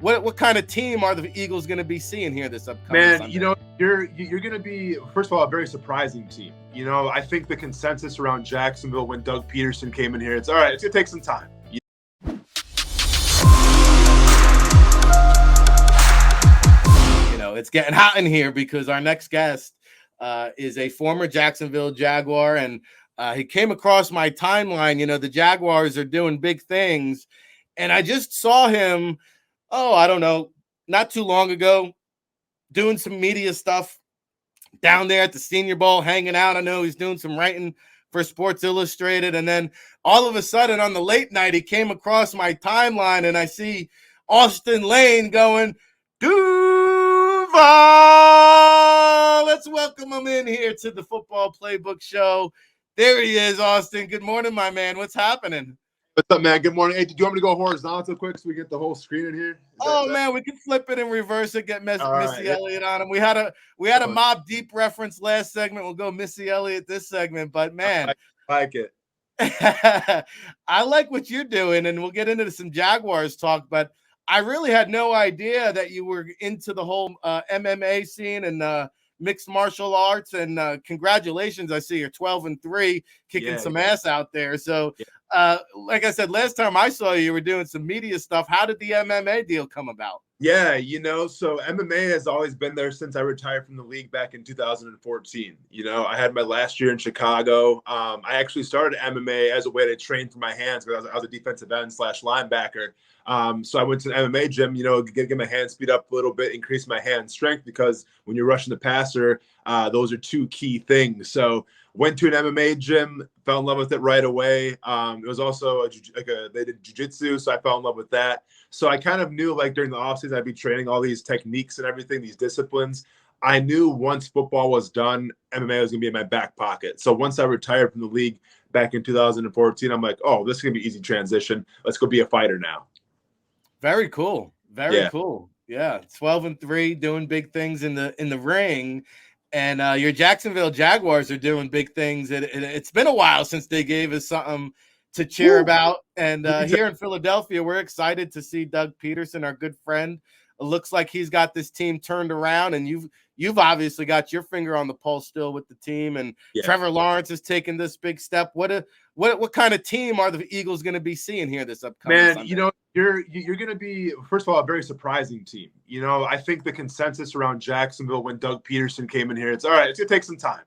What kind of team are the Eagles going to be seeing here this upcoming Man, Sunday? you're going to be, first of all, a very surprising team. I think the consensus around Jacksonville when Doug Pederson came in here, it's all right, it's going to take some time. It's getting hot in here because our next guest is a former Jacksonville Jaguar, and he came across my timeline. The Jaguars are doing big things, and I just saw him, I don't know, not too long ago, doing some media stuff down there at the Senior Bowl, hanging out. I know he's doing some writing for Sports Illustrated, and then all of a sudden on the late night, he came across my timeline, and I see Austen Lane going, Duval! Let's welcome him in here to the Football Playbook Show. There he is, Austen. Good morning, my man. What's happening? What's up, man? Good morning. Hey, do you want me to go horizontal quick so we get the whole screen in here? Man, we can flip it and reverse it, get Missy Elliott on him. We had a Mob Deep reference last segment. We'll go Missy Elliott this segment, but man, I like it. I like what you're doing, and we'll get into some Jaguars talk, but I really had no idea that you were into the whole MMA scene and mixed martial arts, and congratulations. I see you're 12-3, kicking some ass out there. So like I said, last time I saw you were doing some media stuff. How did the MMA deal come about? Yeah, so MMA has always been there since I retired from the league back in 2014. I had my last year in Chicago. I actually started MMA as a way to train for my hands because I was a defensive end / linebacker. So I went to an MMA gym, get my hand speed up a little bit, increase my hand strength, because when you're rushing the passer, those are two key things. So went to an MMA gym, fell in love with it right away. It was also they did jiu-jitsu, so I fell in love with that. So I kind of knew, like, during the offseason, I'd be training all these techniques and everything, these disciplines. I knew once football was done, MMA was going to be in my back pocket. So once I retired from the league back in 2014, I'm like, oh, this is going to be easy transition. Let's go be a fighter now. Very cool. Very cool. Yeah, 12-3, doing big things in the ring. And your Jacksonville Jaguars are doing big things. It's been a while since they gave us something to cheer about. And here in Philadelphia, we're excited to see Doug Pederson, our good friend. It looks like he's got this team turned around, and you've obviously got your finger on the pulse still with the team. And Trevor Lawrence has taken this big step. What kind of team are the Eagles going to be seeing here this upcoming Sunday? You're going to be, first of all, a very surprising team. I think the consensus around Jacksonville when Doug Pederson came in here, it's all right, it's going to take some time,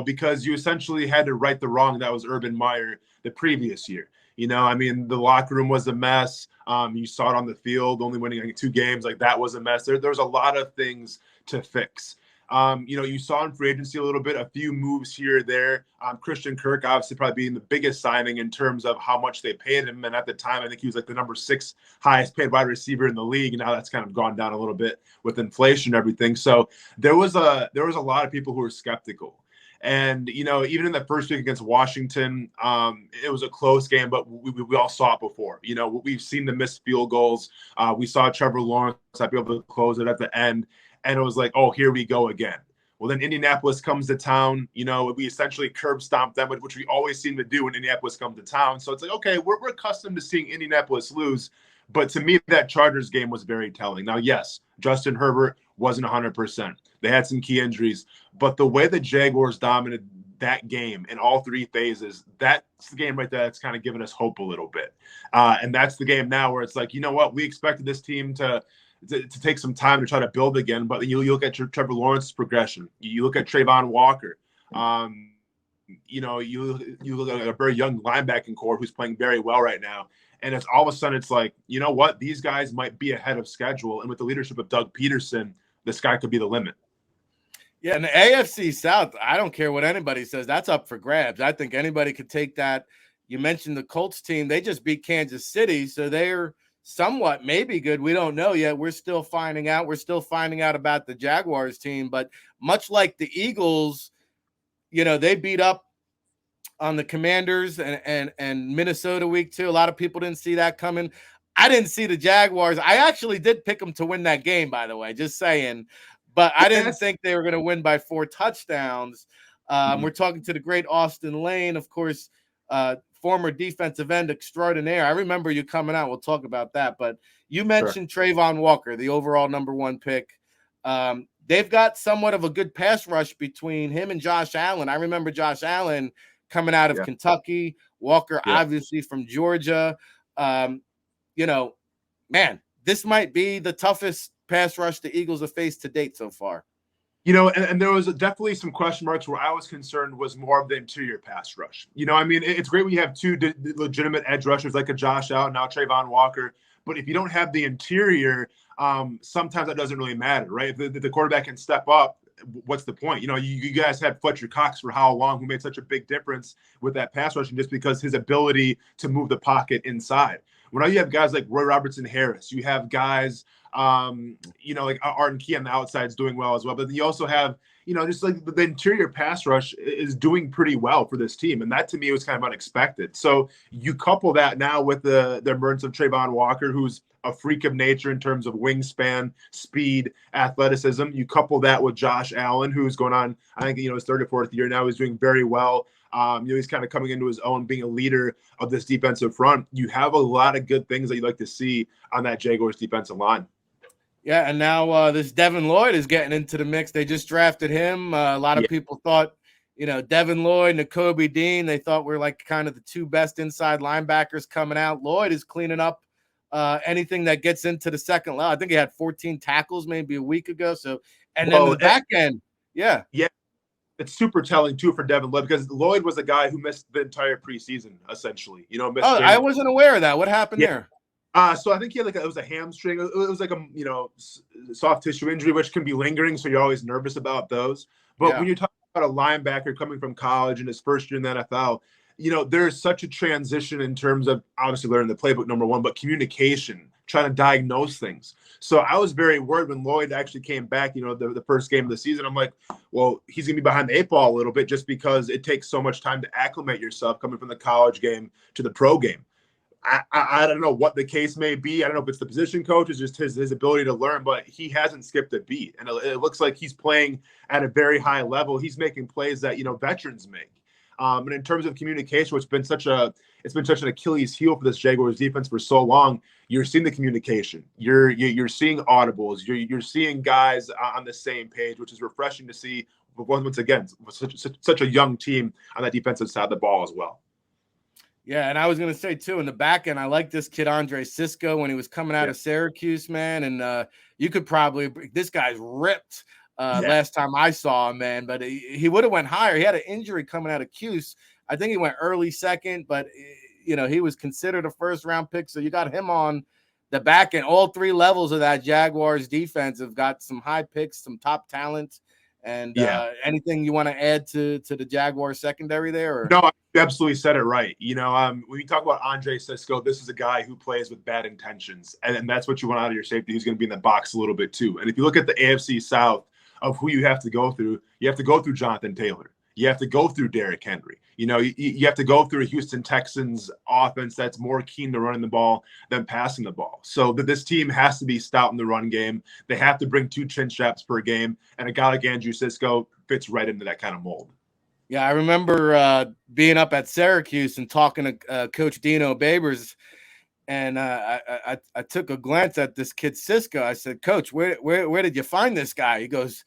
because you essentially had to right the wrong that was Urban Meyer the previous year. The locker room was a mess. You saw it on the field, only winning like 2 games. Like, that was a mess. There's a lot of things to fix. You saw in free agency a little bit, a few moves here or there. Christian Kirk obviously probably being the biggest signing in terms of how much they paid him. And at the time, I think he was like the number 6 highest paid wide receiver in the league. And now that's kind of gone down a little bit with inflation and everything. So there was a lot of people who were skeptical. And, even in the first week against Washington, it was a close game, but we all saw it before. We've seen the missed field goals. We saw Trevor Lawrence not be able to close it at the end. And it was like, oh, here we go again. Well, then Indianapolis comes to town. We essentially curb stomp them, which we always seem to do when Indianapolis comes to town. So it's like, okay, we're accustomed to seeing Indianapolis lose. But to me, that Chargers game was very telling. Now, yes, Justin Herbert wasn't 100%. They had some key injuries. But the way the Jaguars dominated that game in all 3 phases, that's the game right there that's kind of given us hope a little bit. And that's the game now where it's like, you know what? We expected this team to take some time to try to build again. But you look at Trevor Lawrence's progression. You look at Trayvon Walker. You look at a very young linebacking core who's playing very well right now. And it's all of a sudden, it's like, you know what? These guys might be ahead of schedule. And with the leadership of Doug Pederson, the sky could be the limit. Yeah, and the AFC South, I don't care what anybody says. That's up for grabs. I think anybody could take that. You mentioned the Colts team. They just beat Kansas City, so they're somewhat maybe good. We don't know yet. We're still finding out. We're still finding out about the Jaguars team. But much like the Eagles, they beat up on the Commanders and Minnesota week 2. A lot of people didn't see that coming. I didn't see the Jaguars. I actually did pick them to win that game, by the way, just saying. But I didn't think they were going to win by 4 touchdowns. We're talking to the great Austen Lane, of course, former defensive end extraordinaire. I remember you coming out. We'll talk about that. But you mentioned Trayvon Walker, the overall #1 pick. They've got somewhat of a good pass rush between him and Josh Allen. I remember Josh Allen coming out of Kentucky, Walker obviously from Georgia. Man, this might be the toughest pass rush the Eagles have faced to date so far. And there was definitely some question marks where I was concerned was more of the interior pass rush. It's great when you have two legitimate edge rushers like a Josh Allen, now Trayvon Walker. But if you don't have the interior, sometimes that doesn't really matter, right? If the quarterback can step up, what's the point? You guys had Fletcher Cox for how long, who made such a big difference with that pass rushing just because his ability to move the pocket inside. Well, now you have guys like Roy Robertson Harris. You have guys, like Arden Key on the outside is doing well as well. But you also have, just like the interior pass rush is doing pretty well for this team. And that to me was kind of unexpected. So you couple that now with the emergence of Trayvon Walker, who's a freak of nature in terms of wingspan, speed, athleticism. You couple that with Josh Allen, who's going on, I think, his third or fourth year now. He's doing very well. He's kind of coming into his own, being a leader of this defensive front. You have a lot of good things that you'd like to see on that Jaguars defensive line. Yeah, and now this Devin Lloyd is getting into the mix. They just drafted him. A lot of people thought, Devin Lloyd, Nakobe Dean, they thought were like kind of the two best inside linebackers coming out. Lloyd is cleaning up anything that gets into the second level. I think he had 14 tackles maybe a week ago. So, and then the back end, yeah. It's super telling too for Devin Lloyd because Lloyd was a guy who missed the entire preseason, essentially. I wasn't aware of that. What happened there? So I think he had it was a hamstring. It was like a soft tissue injury, which can be lingering. So you're always nervous about those. But when you're talking about a linebacker coming from college in his first year in the NFL, there's such a transition in terms of obviously learning the playbook, #1, but communication, trying to diagnose things. So I was very worried when Lloyd actually came back, the first game of the season. I'm like, well, he's going to be behind the 8 ball a little bit just because it takes so much time to acclimate yourself coming from the college game to the pro game. I don't know what the case may be. I don't know if it's the position coach, it's just his ability to learn, but he hasn't skipped a beat. And it looks like he's playing at a very high level. He's making plays that, veterans make. And in terms of communication, it's been such an Achilles heel for this Jaguars defense for so long. You're seeing the communication. You're seeing audibles. You're seeing guys on the same page, which is refreshing to see. Once again, such a young team on that defensive side of the ball as well. Yeah, and I was going to say, too, in the back end, I like this kid, Andre Cisco, when he was coming out of Syracuse, man. And you could probably – this guy's ripped last time I saw him, man. But he would have went higher. He had an injury coming out of Cuse. I think he went early second, but, he was considered a first-round pick. So you got him on the back end. All three levels of that Jaguars defense have got some high picks, some top talent. And anything you want to add to the Jaguars secondary there? Or? No, you absolutely said it right. When you talk about Andre Cisco, this is a guy who plays with bad intentions. And that's what you want out of your safety, who's going to be in the box a little bit too. And if you look at the AFC South of who you have to go through Jonathan Taylor. You have to go through Derrick Henry. You have to go through a Houston Texans offense that's more keen to running the ball than passing the ball. So this team has to be stout in the run game. They have to bring 2 chin straps per game. And a guy like Andrew Cisco fits right into that kind of mold. Yeah, I remember being up at Syracuse and talking to Coach Dino Babers. And I took a glance at this kid, Cisco. I said, Coach, where did you find this guy? He goes,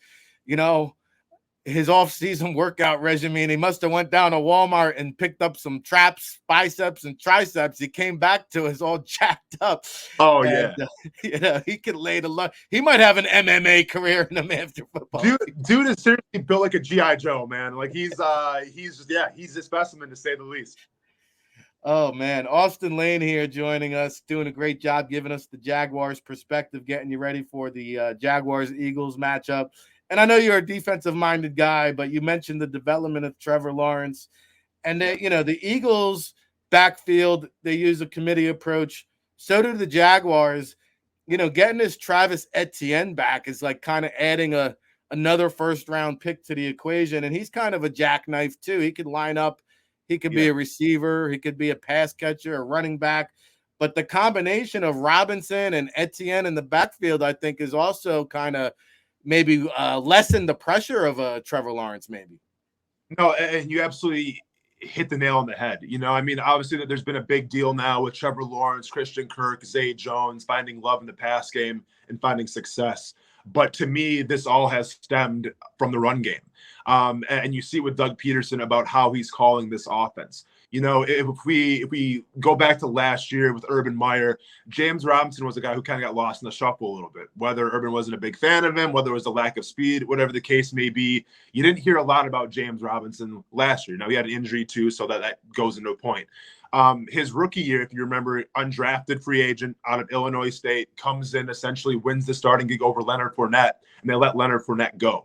his off-season workout regimen, he must have went down to Walmart and picked up some traps, biceps, and triceps. He came back to us all jacked up. Oh, and, he could lay the luck. He might have an MMA career in him after football. Dude is seriously built like a G.I. Joe, man. Like he's a specimen to say the least. Oh, man. Austen Lane here joining us, doing a great job giving us the Jaguars perspective, getting you ready for the Jaguars-Eagles matchup. And I know you're a defensive-minded guy, but you mentioned the development of Trevor Lawrence. And, the Eagles backfield, they use a committee approach. So do the Jaguars. Getting this Travis Etienne back is like kind of adding another first-round pick to the equation. And he's kind of a jackknife, too. He could line up. He could be a receiver. He could be a pass catcher, a running back. But the combination of Robinson and Etienne in the backfield, I think, is also kind of maybe lessen the pressure of Trevor Lawrence, maybe. No, and you absolutely hit the nail on the head. I mean, obviously that there's been a big deal now with Trevor Lawrence, Christian Kirk, Zay Jones finding love in the pass game and finding success. But to me, this all has stemmed from the run game. And you see with Doug Pederson about how he's calling this offense. If we go back to last year with Urban Meyer, James Robinson was a guy who kind of got lost in the shuffle a little bit. Whether Urban wasn't a big fan of him, whether it was a lack of speed, whatever the case may be, you didn't hear a lot about James Robinson last year. Now, he had an injury too, so that goes into a point. His rookie year, if you remember, undrafted free agent out of Illinois State, comes in, essentially wins the starting gig over Leonard Fournette, and they let Leonard Fournette go.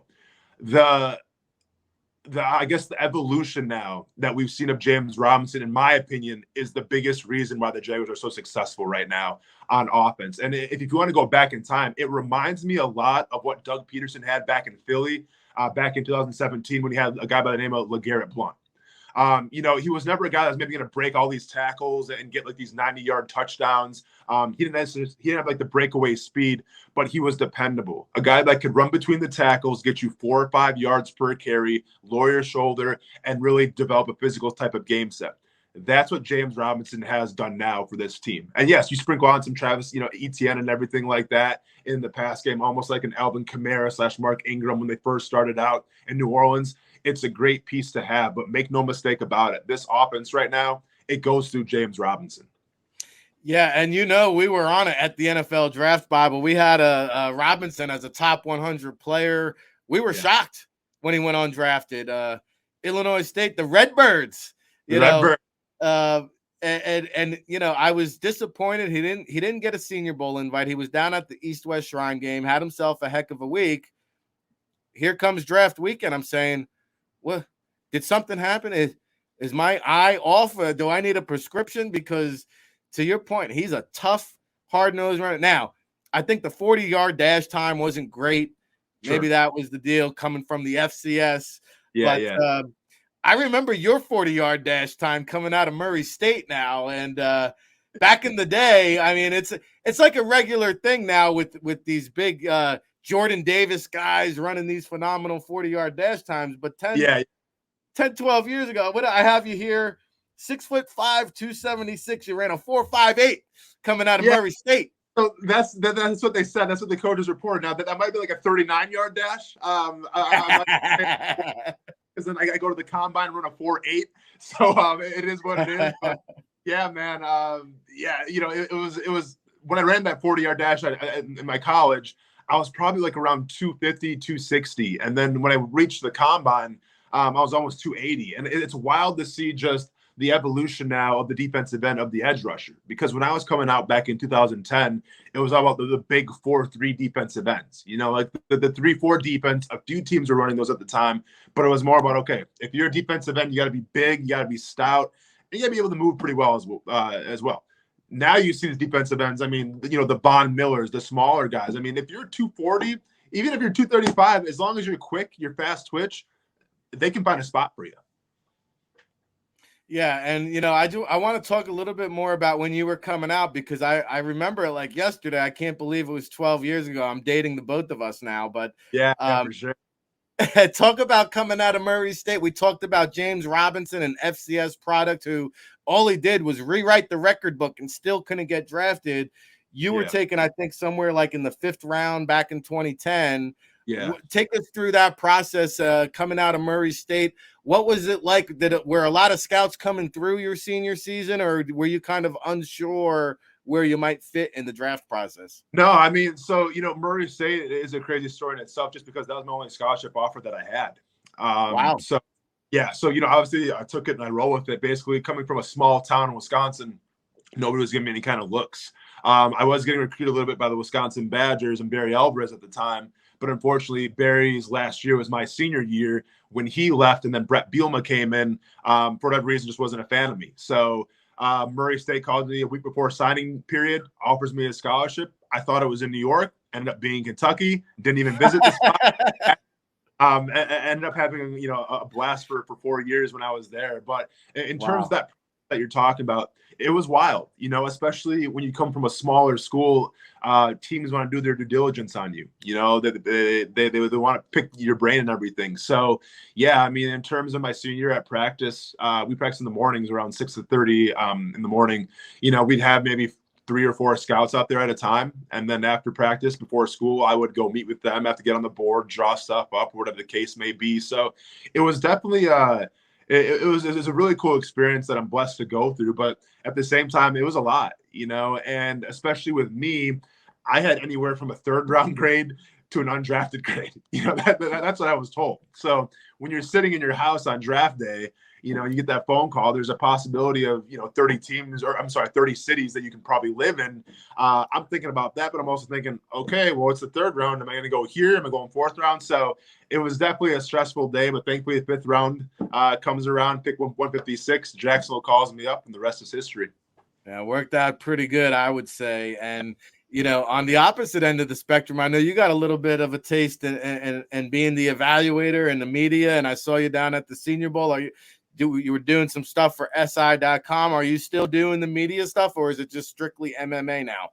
I guess the evolution now that we've seen of James Robinson, in my opinion, is the biggest reason why the Jaguars are so successful right now on offense. And if you want to go back in time, it reminds me a lot of what Doug Pederson had back in Philly back in 2017 when he had a guy by the name of LeGarrette Blount. He was never a guy that was maybe going to break all these tackles and get like these 90-yard touchdowns. He didn't have like the breakaway speed, but he was dependable. A guy that could run between the tackles, get you 4 or 5 yards per carry, lower your shoulder, and really develop a physical type of game set. That's what James Robinson has done now for this team. And yes, you sprinkle on some Travis, Etienne and everything like that in the pass game, almost like an Alvin Kamara / Mark Ingram when they first started out in New Orleans. It's a great piece to have, but make no mistake about it. This offense right now, it goes through James Robinson. Yeah, and we were on it at the NFL Draft Bible. We had a Robinson as a top 100 player. We were shocked when he went undrafted. Illinois State, the Redbirds, I was disappointed he didn't get a Senior Bowl invite. He was down at the East-West Shrine game, had himself a heck of a week. Here comes draft weekend. I'm saying, what, did something happen? Is my eye off? Do I need a prescription? Because to your point, he's a tough, hard-nosed runner. Now, I think the 40-yard dash time wasn't great. Sure. Maybe that was the deal coming from the FCS. Yeah. I remember your 40-yard dash time coming out of Murray State now. And back in the day, I mean, it's like a regular thing now with these big Jordan Davis guys running these phenomenal 40-yard dash times. But 10, 12 years ago, what I have you here, 6'5", 276. You ran a 4.58 coming out of Murray State. So that's what they said. That's what the coaches reported. Now that might be like a 39-yard dash. Because then I go to the combine and run a 4.8. So it is what it is. But yeah, man. It was when I ran that 40-yard dash in my college, I was probably like around 250, 260. And then when I reached the combine, I was almost 280. And it's wild to see just the evolution now of the defensive end of the edge rusher. Because when I was coming out back in 2010, it was all about the big 4-3 defensive ends. Like the 3-4 defense, a few teams were running those at the time, but it was more about, okay, if you're a defensive end, you got to be big, you got to be stout, and you got to be able to move pretty well as well. Now you see the defensive ends, I mean, the Von Millers, the smaller guys. I mean, if you're 240, even if you're 235, as long as you're quick, you're fast twitch, they can find a spot for you. Yeah, and I want to talk a little bit more about when you were coming out, because I remember it like yesterday. I can't believe it was 12 years ago. I'm dating the both of us now, but for sure. Talk about coming out of Murray State. We talked about James Robinson, an FCS product who all he did was rewrite the record book and still couldn't get drafted. You were taken, I think, somewhere like in the 5th round back in 2010. Yeah. Take us through that process coming out of Murray State. What was it like? Were a lot of scouts coming through your senior season, or were you kind of unsure where you might fit in the draft process? No, I mean, so, Murray State is a crazy story in itself, just because that was my only scholarship offer that I had. Wow. So, obviously I took it and I roll with it. Basically, coming from a small town in Wisconsin, nobody was giving me any kind of looks. I was getting recruited a little bit by the Wisconsin Badgers and Barry Alvarez at the time. But unfortunately, Barry's last year was my senior year when he left, and then Brett Bielema came in. For whatever reason, just wasn't a fan of me. So Murray State called me a week before signing period, offers me a scholarship. I thought it was in New York, ended up being Kentucky, didn't even visit the spot. Ended up having a blast for 4 years when I was there. But in terms of that, that you're talking about, it was wild, especially when you come from a smaller school. Teams want to do their due diligence on you. They want to pick your brain and everything. So, yeah, I mean, in terms of my senior year at practice, we practice in the mornings around 6:30 in the morning. We'd have maybe 3 or 4 scouts out there at a time. And then after practice, before school, I would go meet with them, have to get on the board, draw stuff up, whatever the case may be. So it was definitely it was a really cool experience that I'm blessed to go through. But at the same time, it was a lot, and especially with me, I had anywhere from a 3rd round grade to an undrafted grade. That's what I was told. So when you're sitting in your house on draft day, you get that phone call, there's a possibility of, 30 cities that you can probably live in. I'm thinking about that, but I'm also thinking, okay, well, it's the 3rd round. Am I going to go here? Am I going 4th round? So it was definitely a stressful day, but thankfully the 5th round comes around, pick 156. Jacksonville calls me up, and the rest is history. Yeah, worked out pretty good, I would say. And, on the opposite end of the spectrum, I know you got a little bit of a taste in being the evaluator and the media, and I saw you down at the Senior Bowl. You were doing some stuff for SI.com. Are you still doing the media stuff, or is it just strictly MMA now?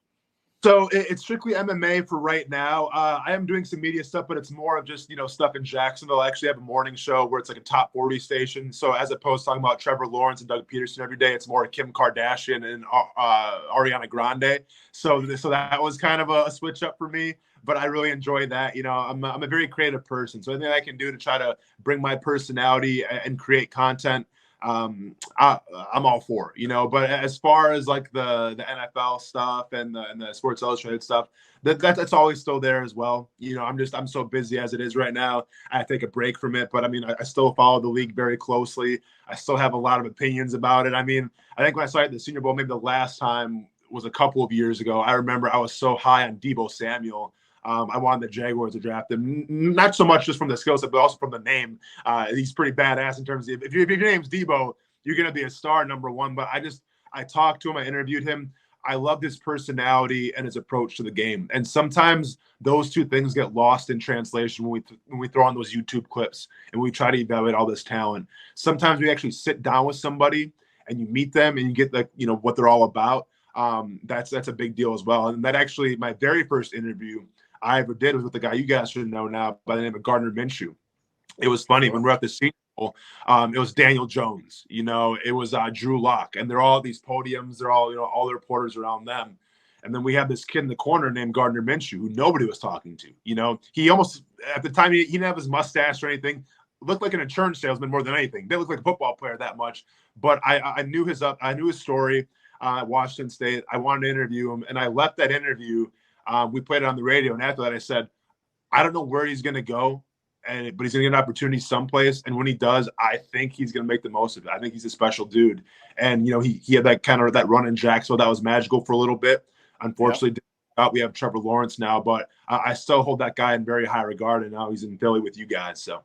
So it's strictly MMA for right now. I am doing some media stuff, but it's more of just, stuff in Jacksonville. I actually have a morning show where it's like a top 40 station. So as opposed to talking about Trevor Lawrence and Doug Pederson every day, it's more Kim Kardashian and Ariana Grande. So that was kind of a switch up for me, but I really enjoy that. I'm a very creative person. So anything I can do to try to bring my personality and create content, I'm all for it, but as far as like the NFL stuff and the Sports Illustrated stuff, that's always still there as well. I'm so busy as it is right now. I take a break from it, but I mean, I still follow the league very closely. I still have a lot of opinions about it. I mean, I think when I saw it at the Senior Bowl, maybe the last time was a couple of years ago. I remember I was so high on Deebo Samuel. I wanted the Jaguars to draft him, not so much just from the skill set, but also from the name. He's pretty badass in terms of if your name's Deebo, you're going to be a star, number one. But I talked to him, I interviewed him. I loved his personality and his approach to the game. And sometimes those two things get lost in translation when we throw on those YouTube clips and we try to evaluate all this talent. Sometimes we actually sit down with somebody and you meet them and you get what they're all about. That's a big deal as well. And that actually, my very first interview I ever did was with the guy you guys should know now by the name of Gardner Minshew. It was funny when we're at the Senior Bowl. It was Daniel Jones, it was Drew Lock, and they're all at these podiums. They're all, all the reporters around them. And then we have this kid in the corner named Gardner Minshew, who nobody was talking to. He almost, at the time, he didn't have his mustache or anything. Looked like an insurance salesman more than anything. Didn't look like a football player that much. But I knew his story at Washington State. I wanted to interview him, and I left that interview. We played it on the radio, and after that, I said, I don't know where he's going to go, but he's going to get an opportunity someplace. And when he does, I think he's going to make the most of it. I think he's a special dude. And, he had that kind of that run in Jacksonville that was magical for a little bit. Unfortunately, we have Trevor Lawrence now, but I still hold that guy in very high regard, and now he's in Philly with you guys. So,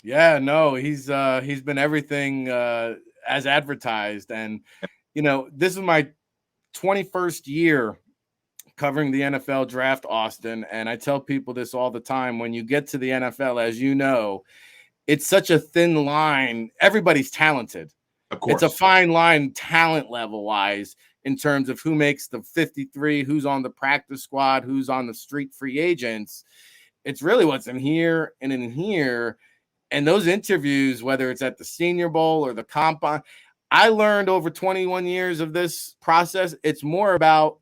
yeah, no, he's been everything as advertised. And, this is my 21st year covering the NFL draft, Austen. And I tell people this all the time. When you get to the NFL, as you know, it's such a thin line. Everybody's talented. Of course. It's a fine line talent level wise in terms of who makes the 53, who's on the practice squad, who's on the street free agents. It's really what's in here and in here. And those interviews, whether it's at the Senior Bowl or the combine, I learned over 21 years of this process, it's more about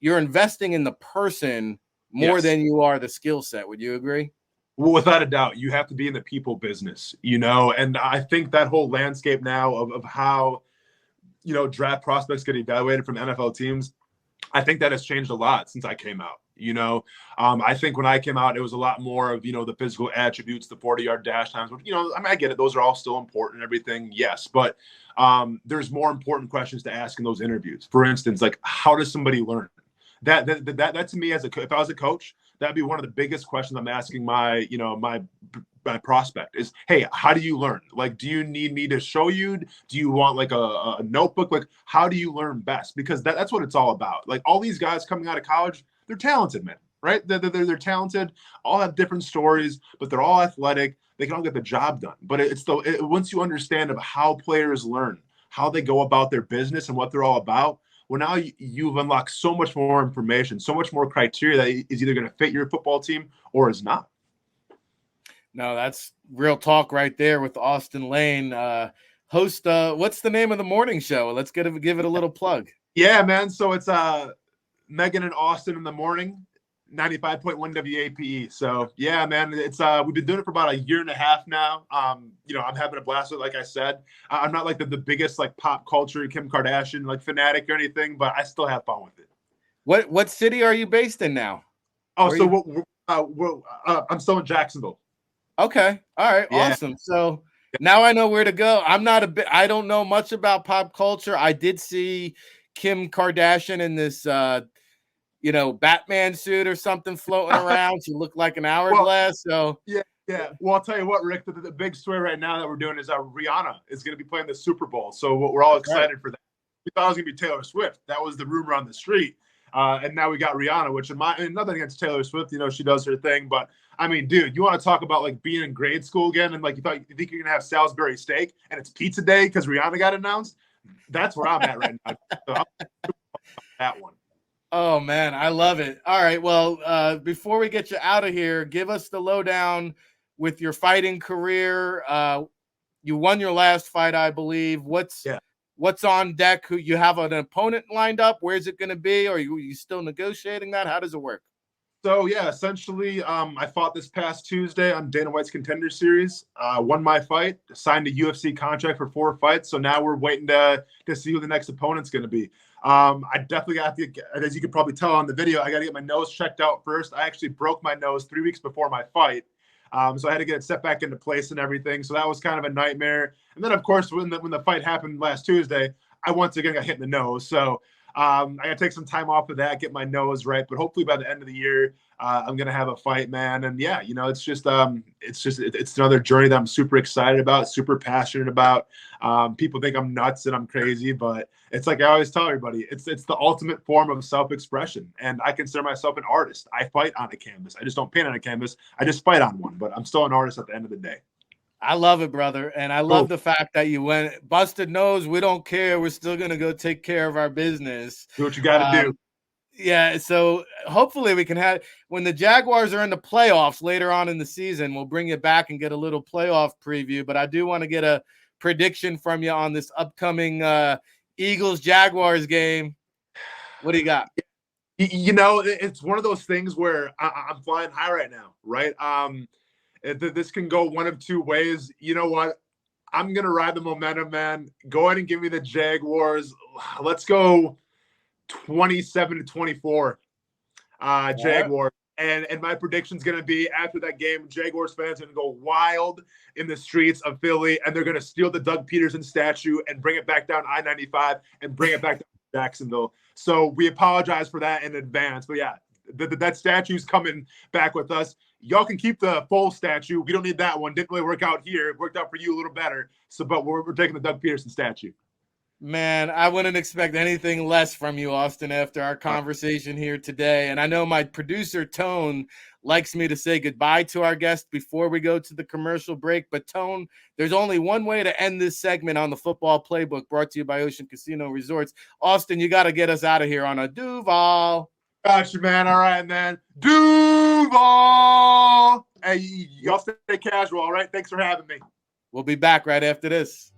you're investing in the person more than you are the skill set. Would you agree? Well, without a doubt, you have to be in the people business, and I think that whole landscape now of how, draft prospects get evaluated from NFL teams, I think that has changed a lot since I came out. I think when I came out, it was a lot more of, the physical attributes, the 40-yard dash times. I get it. Those are all still important and everything. Yes. But there's more important questions to ask in those interviews. For instance, like, how does somebody learn? That to me, if I was a coach, that'd be one of the biggest questions I'm asking my prospect is, hey, how do you learn? Like, do you need me to show you? Do you want like a notebook? Like, how do you learn best? Because that's what it's all about. Like, all these guys coming out of college, they're talented, man, right? They're talented, all have different stories, but they're all athletic. They can all get the job done. But once you understand of how players learn, how they go about their business and what they're all about, well, now you've unlocked so much more information, so much more criteria that is either going to fit your football team or is not. No, that's real talk right there with Austen Lane. Host, what's the name of the morning show? Let's give it a little plug. Yeah, man. So it's Megan and Austen in the morning, 95.1 WAPE. So yeah, man, it's we've been doing it for about a year and a half now. I'm having a blast with it, like I said. I'm not like the biggest like pop culture Kim Kardashian like fanatic or anything, but I still have fun with it. What city are you based in now? Oh, so I'm still in Jacksonville. Okay. All right. Yeah. Awesome. So now I know where to go. I don't know much about pop culture. I did see Kim Kardashian in this Batman suit or something floating around. She looked like an hourglass. Yeah. Well, I'll tell you what, Rick, the big story right now that we're doing is Rihanna is going to be playing the Super Bowl. So we're all excited for that. We thought it was going to be Taylor Swift. That was the rumor on the street. And now we got Rihanna, which nothing against Taylor Swift, she does her thing. But I mean, dude, you want to talk about like being in grade school again and like you think you're going to have Salisbury steak and it's pizza day because Rihanna got announced? That's where I'm at right now. So I'm that one. Oh, man, I love it. All right, well, before we get you out of here, give us the lowdown with your fighting career. You won your last fight, I believe. What's on deck? Who you have an opponent lined up? Where's it going to be? Or are you still negotiating that? How does it work? So, yeah, essentially, I fought this past Tuesday on Dana White's Contender Series, won my fight, signed a UFC contract for 4 fights. So now we're waiting to see who the next opponent's going to be. I definitely got to, as you can probably tell on the video, I got to get my nose checked out first. I actually broke my nose 3 weeks before my fight. So I had to get it set back into place and everything. So that was kind of a nightmare. And then, of course, when the fight happened last Tuesday, I once again got hit in the nose. So I got to take some time off of that, get my nose right. But hopefully by the end of the year, I'm going to have a fight, man. And yeah, it's another journey that I'm super excited about, super passionate about. People think I'm nuts and I'm crazy, but it's like I always tell everybody, it's the ultimate form of self-expression. And I consider myself an artist. I fight on a canvas. I just don't paint on a canvas. I just fight on one, but I'm still an artist at the end of the day. I love it, brother. And I love the fact that you went busted nose. We don't care. We're still going to go take care of our business. Do what you got to do. Yeah. So hopefully we can have, when the Jaguars are in the playoffs later on in the season, we'll bring you back and get a little playoff preview. But I do want to get a prediction from you on this upcoming Eagles-Jaguars game. What do you got? It's one of those things where I'm flying high right now, right? This can go one of two ways. You know what? I'm going to ride the momentum, man. Go ahead and give me the Jaguars. Let's go 27-24, Jaguars. And my prediction is going to be after that game, Jaguars fans are going to go wild in the streets of Philly, and they're going to steal the Doug Pederson statue and bring it back down I-95 and bring it back to Jacksonville. So we apologize for that in advance. But yeah, that statue's coming back with us. Y'all can keep the full statue. We don't need that one. Didn't really work out here. It worked out for you a little better. So, but we're taking the Doug Pederson statue. Man, I wouldn't expect anything less from you, Austen, after our conversation here today. And I know my producer, Tone, likes me to say goodbye to our guest before we go to the commercial break. But, Tone, there's only one way to end this segment on the Football Playbook, brought to you by Ocean Casino Resorts. Austen, you got to get us out of here on a Duval. Gotcha, man. All right, man. Duval. Hey, y'all stay casual, all right? Thanks for having me. We'll be back right after this.